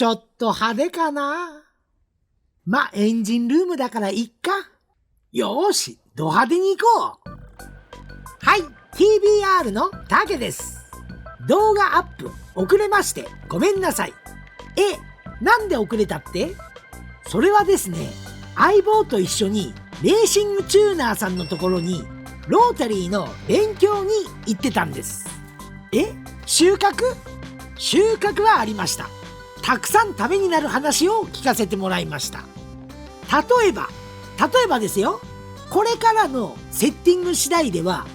ちょっと派手かな。エンジンルームだからいっか。よーし、ド派手に行こう。はい、TBR のタケです。動画アップ遅れましてごめんなさい。なんで遅れたって？それはですね、相棒と一緒にレーシングチューナーさんのところにロータリーの勉強に行ってたんです。収穫はありました。たくさんためになる話を聞かせてもらいました。例えばですよ、これからのセッティング次第では、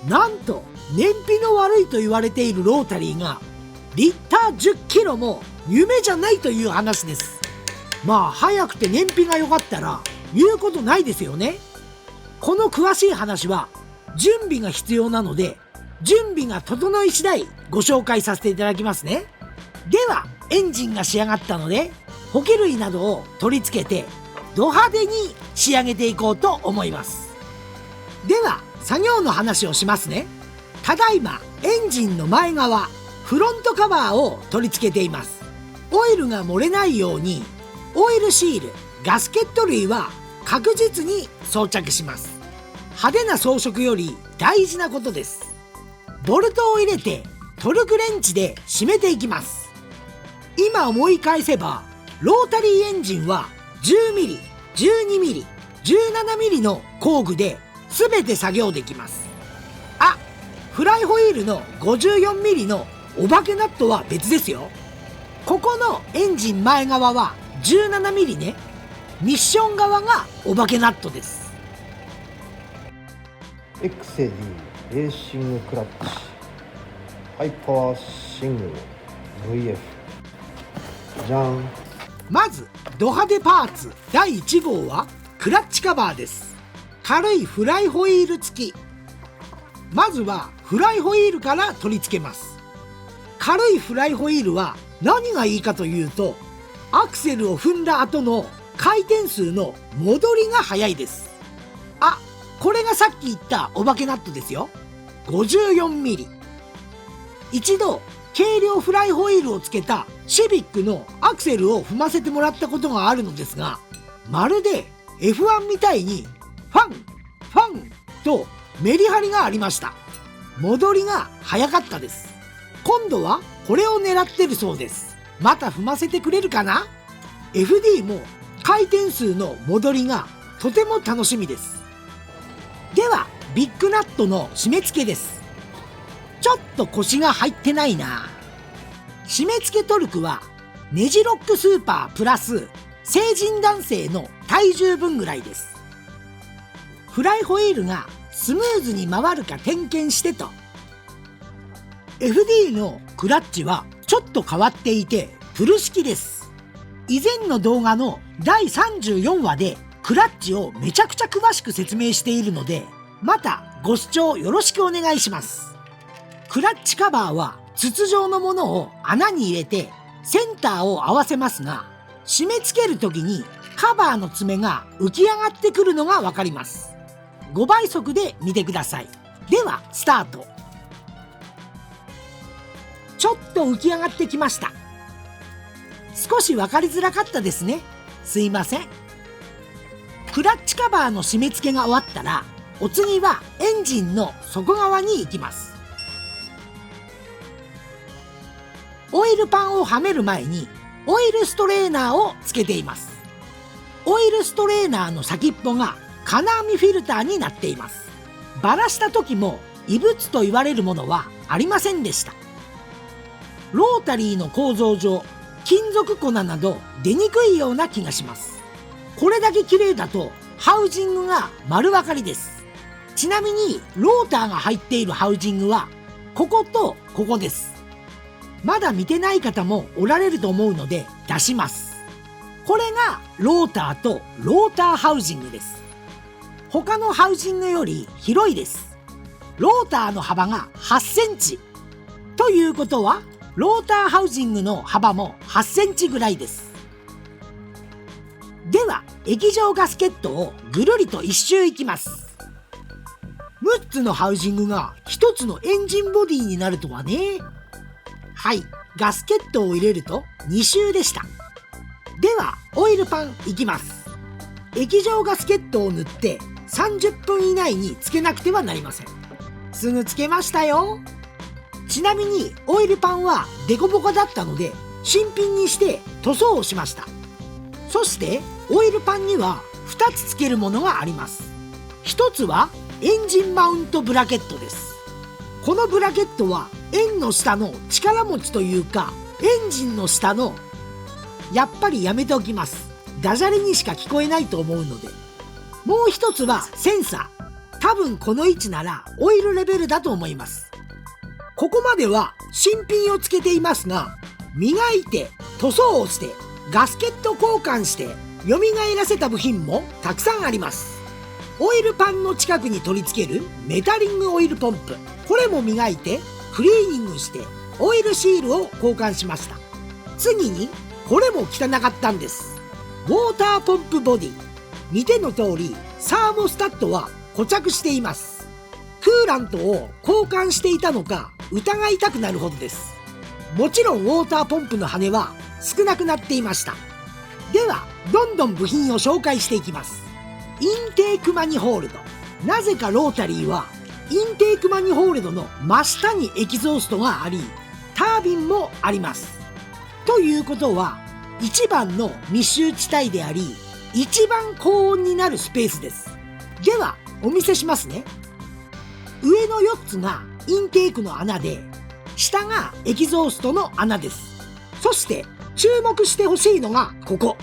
なんと燃費の悪いと言われているロータリーがリッター10キロも夢じゃないという話です。早くて燃費が良かったら言うことないですよね。この詳しい話は準備が必要なので、準備が整い次第ご紹介させていただきますね。ではエンジンが仕上がったので、ホケ類などを取り付けてド派手に仕上げていこうと思います。では作業の話をしますね。ただいまエンジンの前側フロントカバーを取り付けています。オイルが漏れないようにオイルシール、ガスケット類は確実に装着します。派手な装飾より大事なことです。ボルトを入れてトルクレンチで締めていきます。今思い返せば、ロータリーエンジンは 10mm、12mm、17mm の工具で全て作業できます。フライホイールの 54mm のお化けナットは別ですよ。ここのエンジン前側は 17mm ね。ミッション側がお化けナットです。エクセディレーシングクラッチハイパワーシングル VF じゃん。まずド派手パーツ第1号はクラッチカバーです。軽いフライホイール付き。まずはフライホイールから取り付けます。軽いフライホイールは何がいいかというと、アクセルを踏んだ後の回転数の戻りが速いです。これがさっき言ったお化けナットですよ。 54mm。 一度軽量フライホイールをつけたシビックのアクセルを踏ませてもらったことがあるのですが、まるで F1 みたいにファンとメリハリがありました。戻りが早かったです。今度はこれを狙ってるそうです。また踏ませてくれるかな。 FD も回転数の戻りがとても楽しみです。ではビッグナットの締め付けです。ちょっと腰が入ってないな。締め付けトルクはネジロックスーパープラス成人男性の体重分ぐらいです。フライホイールがスムーズに回るか点検してと。 FD のクラッチはちょっと変わっていてプル式です。以前の動画の第34話でクラッチをめちゃくちゃ詳しく説明しているので、またご視聴よろしくお願いします。クラッチカバーは筒状のものを穴に入れてセンターを合わせますが、締め付ける時にカバーの爪が浮き上がってくるのがわかります。5倍速で見てください。ではスタート。ちょっと浮き上がってきました。少し分かりづらかったですね。すいません。クラッチカバーの締め付けが終わったら、お次はエンジンの底側に行きます。オイルパンをはめる前にオイルストレーナーをつけています。オイルストレーナーの先っぽが金網フィルターになっています。バラした時も異物と言われるものはありませんでした。ロータリーの構造上、金属粉など出にくいような気がします。これだけ綺麗だとハウジングが丸分かりです。ちなみにローターが入っているハウジングはこことここです。まだ見てない方もおられると思うので出します。これがローターとローターハウジングです。他のハウジングより広いです。ローターの幅が8センチということは、ローターハウジングの幅も8センチぐらいです。では液状ガスケットをぐるりと一周いきます。6つのハウジングが1つのエンジンボディになるとはね。はい、ガスケットを入れると2周でした。ではオイルパンいきます。液状ガスケットを塗って30分以内につけなくてはなりません。すぐつけましたよ。ちなみにオイルパンはデコボコだったので新品にして塗装をしました。そしてオイルパンには2つつけるものがあります。1つはエンジンマウントブラケットです。このブラケットは円の下の力持ちというかエンジンの下の、やっぱりやめておきます。ダジャレにしか聞こえないと思うので。もう一つはセンサー。多分この位置ならオイルレベルだと思います。ここまでは新品をつけていますが、磨いて塗装をしてガスケット交換して蘇らせた部品もたくさんあります。オイルパンの近くに取り付けるメタリングオイルポンプ、これも磨いてクリーニングしてオイルシールを交換しました。次にこれも汚かったんです。ウォーターポンプボディ。見ての通りサーモスタットは固着しています。クーラントを交換していたのか疑いたくなるほどです。もちろんウォーターポンプの羽は少なくなっていました。ではどんどん部品を紹介していきます。インテークマニホールド。なぜかロータリーはインテークマニホールドの真下にエキゾーストがあり、タービンもあります。ということは一番の密集地帯であり、一番高温になるスペースです。ではお見せしますね。上の4つがインテークの穴で、下がエキゾーストの穴です。そして注目してほしいのがここ。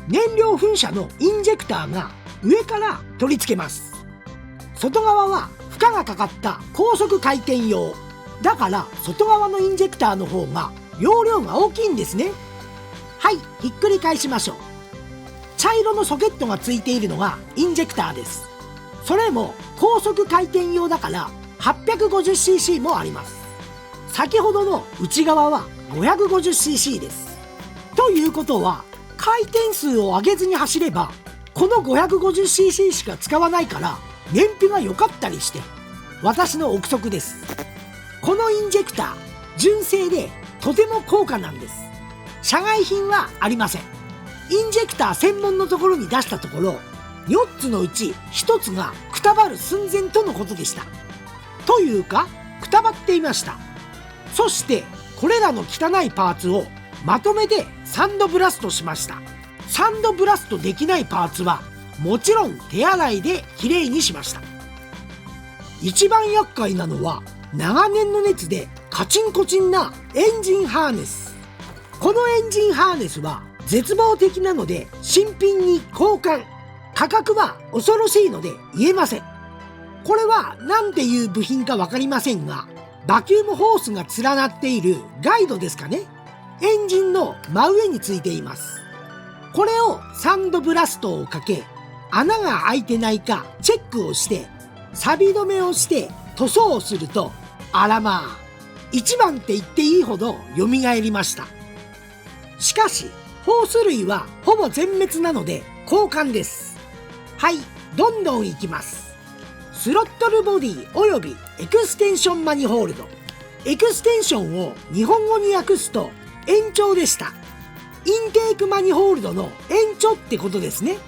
燃料噴射のインジェクターが上から取り付けます。外側は負荷がかかった高速回転用だから、外側のインジェクターの方が容量が大きいんですね。はい、ひっくり返しましょう。茶色のソケットがついているのがインジェクターです。それも高速回転用だから 850cc もあります。先ほどの内側は 550cc です。ということは回転数を上げずに走ればこの 550cc しか使わないから燃費が良かったりして、私の憶測です。このインジェクター純正でとても高価なんです。社外品はありません。インジェクター専門のところに出したところ、4つのうち1つがくたばる寸前とのことでした。というかくたばっていました。そしてこれらの汚いパーツをまとめてサンドブラストしました。サンドブラストできないパーツはもちろん手洗いできれいにしました。一番厄介なのは長年の熱でカチンコチンなエンジンハーネス。このエンジンハーネスは絶望的なので新品に交換。価格は恐ろしいので言えません。これは何ていう部品か分かりませんが、バキュームホースが連なっているガイドですかね。エンジンの真上についています。これをサンドブラストをかけ、穴が開いてないかチェックをして錆止めをして塗装をすると、あらまあ一番って言っていいほど蘇りました。しかしホース類はほぼ全滅なので交換です。はい、どんどんいきます。スロットルボディおよびエクステンションマニホールド。エクステンションを日本語に訳すと延長でした。インテークマニホールドの延長ってことですね。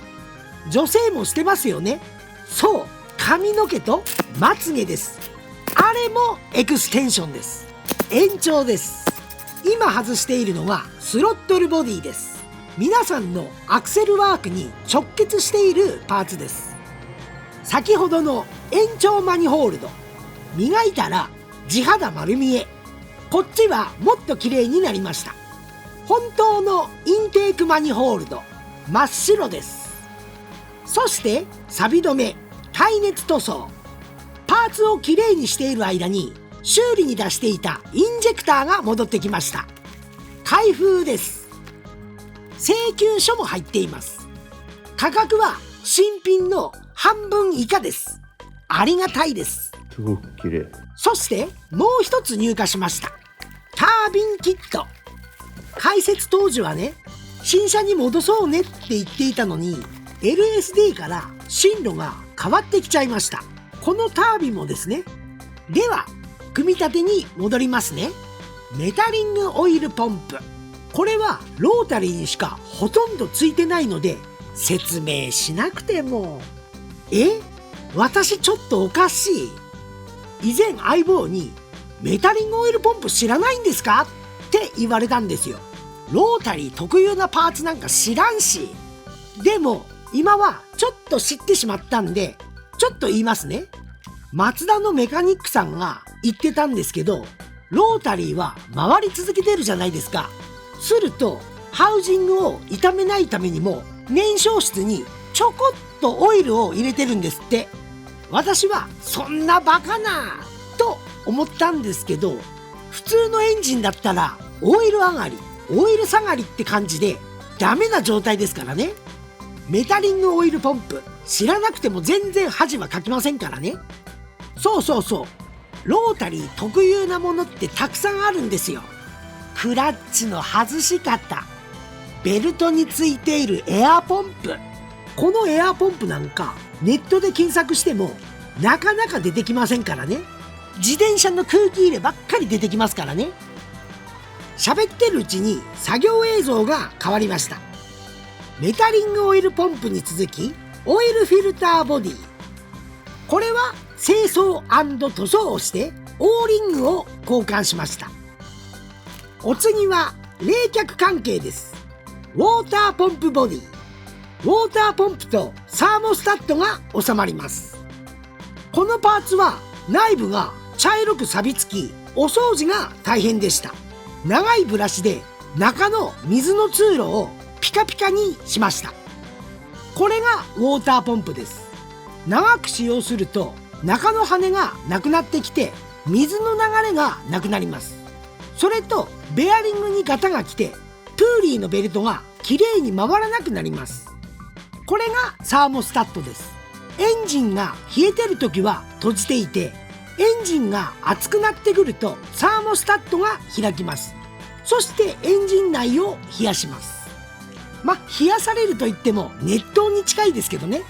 女性もしてますよね。そう、髪の毛とまつげです。あれもエクステンションです。延長です。今外しているのがスロットルボディです。皆さんのアクセルワークに直結しているパーツです。先ほどの延長マニホールド、磨いたら地肌丸見え。こっちはもっと綺麗になりました。本当のインテークマニホールド、真っ白です。そして錆止め、耐熱塗装。パーツをきれいにしている間に修理に出していたインジェクターが戻ってきました。開封です。請求書も入っています。価格は新品の半分以下です。ありがたいです。すごく綺麗。そしてもう一つ入荷しました。タービンキット。開設当時はね、新車に戻そうねって言っていたのに LSD から進路が変わってきちゃいました。このタービンもですね。では組み立てに戻りますね。メタリングオイルポンプ。これはロータリーにしかほとんどついてないので説明しなくても。私ちょっとおかしい。以前相棒にメタリングオイルポンプ知らないんですかって言われたんですよ。ロータリー特有なパーツなんか知らんし。でも今はちょっと知ってしまったんでちょっと言いますね。マツダのメカニックさんが言ってたんですけど、ロータリーは回り続けてるじゃないですか。するとハウジングを傷めないためにも燃焼室にちょこっとオイルを入れてるんですって。私はそんなバカなと思ったんですけど、普通のエンジンだったらオイル上がりオイル下がりって感じでダメな状態ですからね。メタリングオイルポンプ知らなくても全然恥はかきませんからね。そうそうそう、ロータリー特有なものってたくさんあるんですよ。クラッチの外し方、ベルトについているエアポンプ。このエアポンプなんかネットで検索してもなかなか出てきませんからね。自転車の空気入ればっかり出てきますからね。喋ってるうちに作業映像が変わりました。メタリングオイルポンプに続きオイルフィルターボディ。これは清掃&塗装をしてオーリングを交換しました。お次は冷却関係です。ウォーターポンプボディ。ウォーターポンプとサーモスタットが収まります。このパーツは内部が茶色く錆びつきお掃除が大変でした。長いブラシで中の水の通路をピカピカにしました。これがウォーターポンプです。長く使用すると中の羽がなくなってきて水の流れがなくなります。それとベアリングにガタが来てプーリーのベルトがきれいに回らなくなります。これがサーモスタットです。エンジンが冷えてる時は閉じていて、エンジンが熱くなってくるとサーモスタットが開きます。そしてエンジン内を冷やします。冷やされると言っても熱湯に近いですけどね。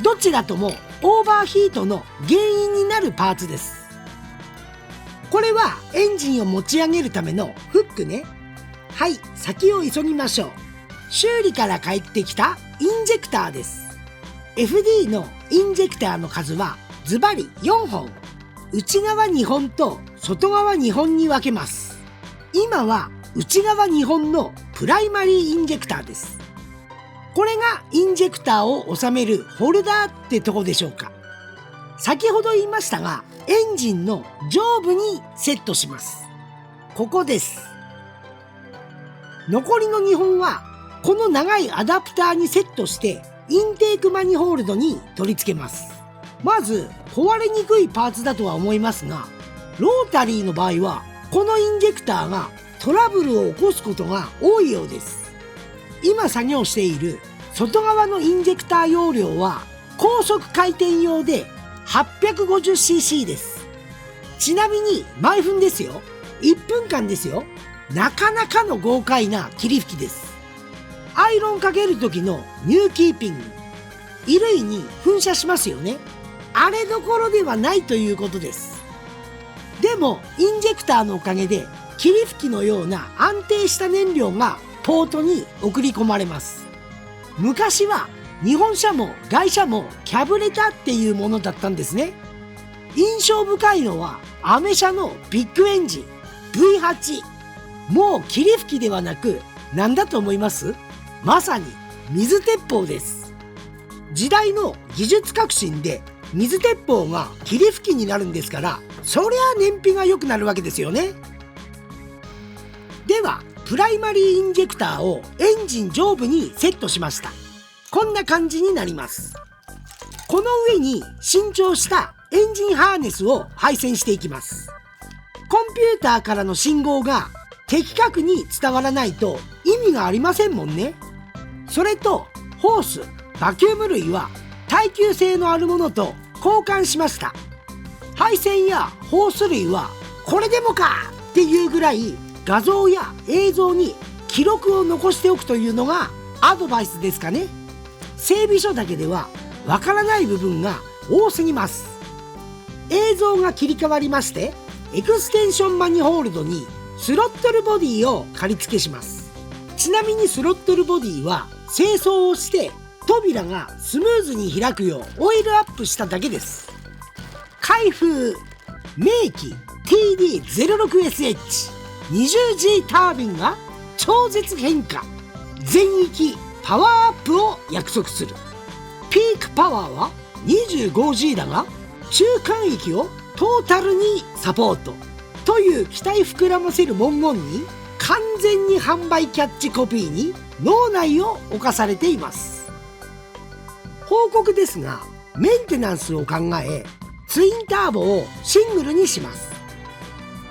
どちらともオーバーヒートの原因になるパーツです。これはエンジンを持ち上げるためのフックね。はい、先を急ぎましょう。修理から帰ってきたインジェクターです。FD のインジェクターの数はズバリ4本。内側2本と外側2本に分けます。今は内側2本のプライマリーインジェクターです。これがインジェクターを収めるホルダーってとこでしょうか。先ほど言いましたが、エンジンの上部にセットします。ここです。残りの2本はこの長いアダプターにセットしてインテークマニホールドに取り付けます。まず壊れにくいパーツだとは思いますが、ロータリーの場合はこのインジェクターがトラブルを起こすことが多いようです。今作業している外側のインジェクター容量は高速回転用で 850cc です。ちなみに毎分ですよ。1分間ですよ。なかなかの豪快な霧吹きです。アイロンかける時のニューキーピング、衣類に噴射しますよね。あれどころではないということです。でもインジェクターのおかげで霧吹きのような安定した燃料がポートに送り込まれます。昔は日本車も外車もキャブレターっていうものだったんですね。印象深いのはアメ車のビッグエンジン V8。もう霧吹きではなく何だと思います？まさに水鉄砲です。時代の技術革新で水鉄砲が霧吹きになるんですから、そりゃ燃費が良くなるわけですよね。ではプライマリーインジェクターをエンジン上部にセットしました。こんな感じになります。この上に新調したエンジンハーネスを配線していきます。コンピューターからの信号が的確に伝わらないと意味がありませんもんね。それとホース、バキューム類は耐久性のあるものと交換しました。配線やホース類はこれでもかっていうぐらい画像や映像に記録を残しておくというのがアドバイスですかね。整備書だけではわからない部分が多すぎます。映像が切り替わりまして、エクステンションマニホールドにスロットルボディを仮付けします。ちなみにスロットルボディは清掃をして扉がスムーズに開くようオイルアップしただけです。開封名機 TD06SH20G タービンが超絶変化全域パワーアップを約束する。ピークパワーは 25G だが中間域をトータルにサポートという期待膨らませる文言に完全に販売キャッチコピーに脳内を侵されています。報告ですがメンテナンスを考えツインターボをシングルにします。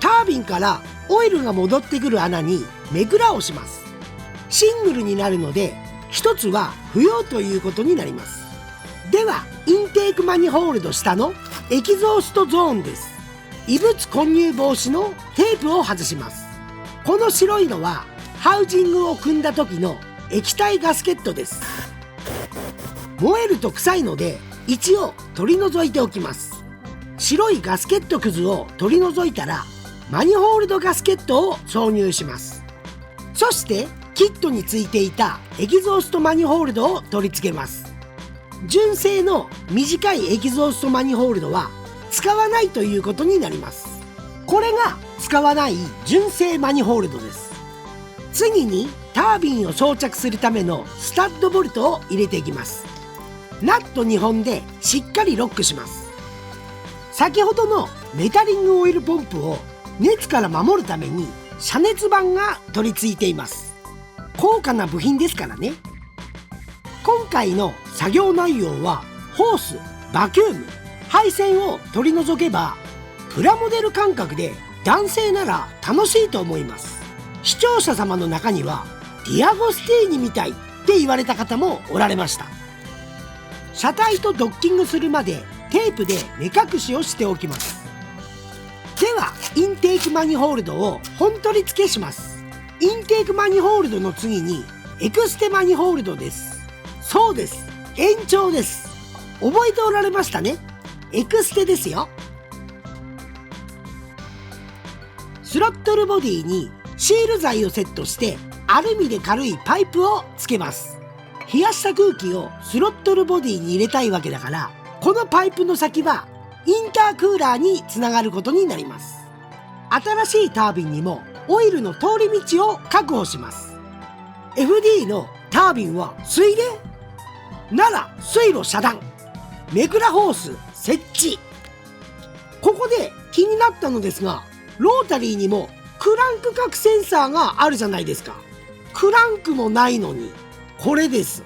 タービンからオイルが戻ってくる穴に目くらをします。シングルになるので一つは不要ということになります。ではインテークマニホールド下のエキゾーストゾーンです。異物混入防止のテープを外します。この白いのはハウジングを組んだ時の液体ガスケットです。燃えると臭いので一応取り除いておきます。白いガスケットくずを取り除いたらマニホールドガスケットを挿入します。そしてキットについていたエキゾーストマニホールドを取り付けます。純正の短いエキゾーストマニホールドは使わないということになります。これが使わない純正マニホールドです。次にタービンを装着するためのスタッドボルトを入れていきます。ナット2本でしっかりロックします。先ほどのメタリングオイルポンプを熱から守るために遮熱板が取り付いています。高価な部品ですからね。今回の作業内容はホース、バキューム、配線を取り除けばプラモデル感覚で男性なら楽しいと思います。視聴者様の中にはディアゴスティーニみたいって言われた方もおられました。車体とドッキングするまでテープで目隠しをしておきます。ではインテークマニホールドを本取り付けします。インテークマニホールドの次にエクステマニホールドです。そうです、延長です。覚えておられましたね。エクステですよ。スロットルボディにシール剤をセットしてアルミで軽いパイプをつけます。冷やした空気をスロットルボディに入れたいわけだからこのパイプの先はインタークーラーにつながることになります。新しいタービンにもオイルの通り道を確保します。 FD のタービンは水冷なら水路遮断、メクラホース設置。ここで気になったのですがロータリーにもクランク角センサーがあるじゃないですか。クランクもないのにこれです。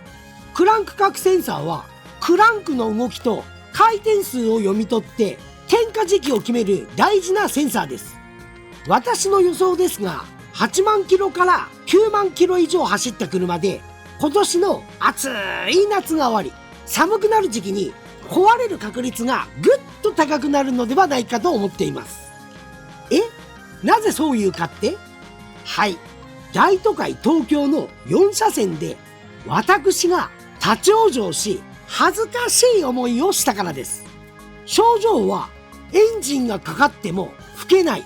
クランク角センサーはクランクの動きと回転数を読み取って点火時期を決める大事なセンサーです。私の予想ですが8万キロから9万キロ以上走った車で今年の暑い夏が終わり寒くなる時期に壊れる確率がぐっと高くなるのではないかと思っています。なぜそういうかって？はい、大都会東京の4車線で私が立ち往生し恥ずかしい思いをしたからです。症状はエンジンがかかっても吹けない、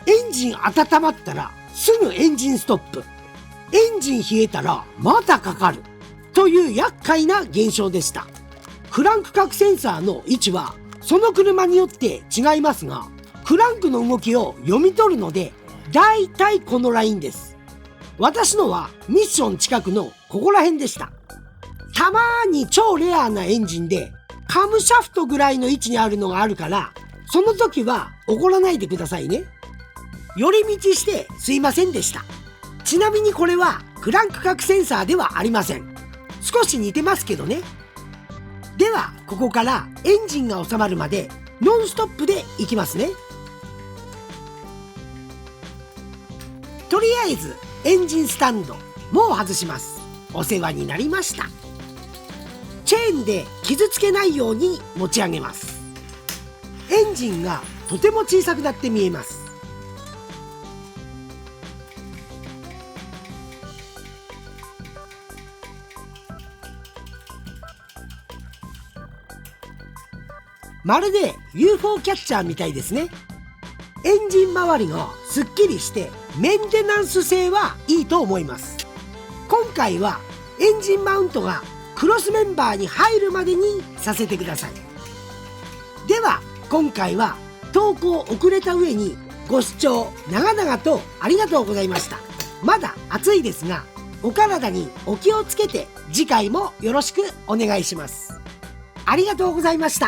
エンジン温まったらすぐエンジンストップ、エンジン冷えたらまたかかるという厄介な現象でした。クランク角センサーの位置はその車によって違いますがクランクの動きを読み取るのでだいたいこのラインです。私のはミッション近くのここら辺でした。たまーに超レアなエンジンでカムシャフトぐらいの位置にあるのがあるからその時は怒らないでくださいね。寄り道してすいませんでした。ちなみにこれはクランク角センサーではありません。少し似てますけどね。ではここからエンジンが収まるまでノンストップでいきますね。とりあえずエンジンスタンドもう外します。お世話になりました。チェーンで傷つけないように持ち上げます。エンジンがとても小さくなって見えます。まるで UFO キャッチャーみたいですね。エンジン周りがすっきりしてメンテナンス性はいいと思います。今回はエンジンマウントがクロスメンバーに入るまでにさせてください。では今回は投稿遅れた上にご視聴長々とありがとうございました。まだ暑いですがお体にお気をつけて次回もよろしくお願いします。ありがとうございました。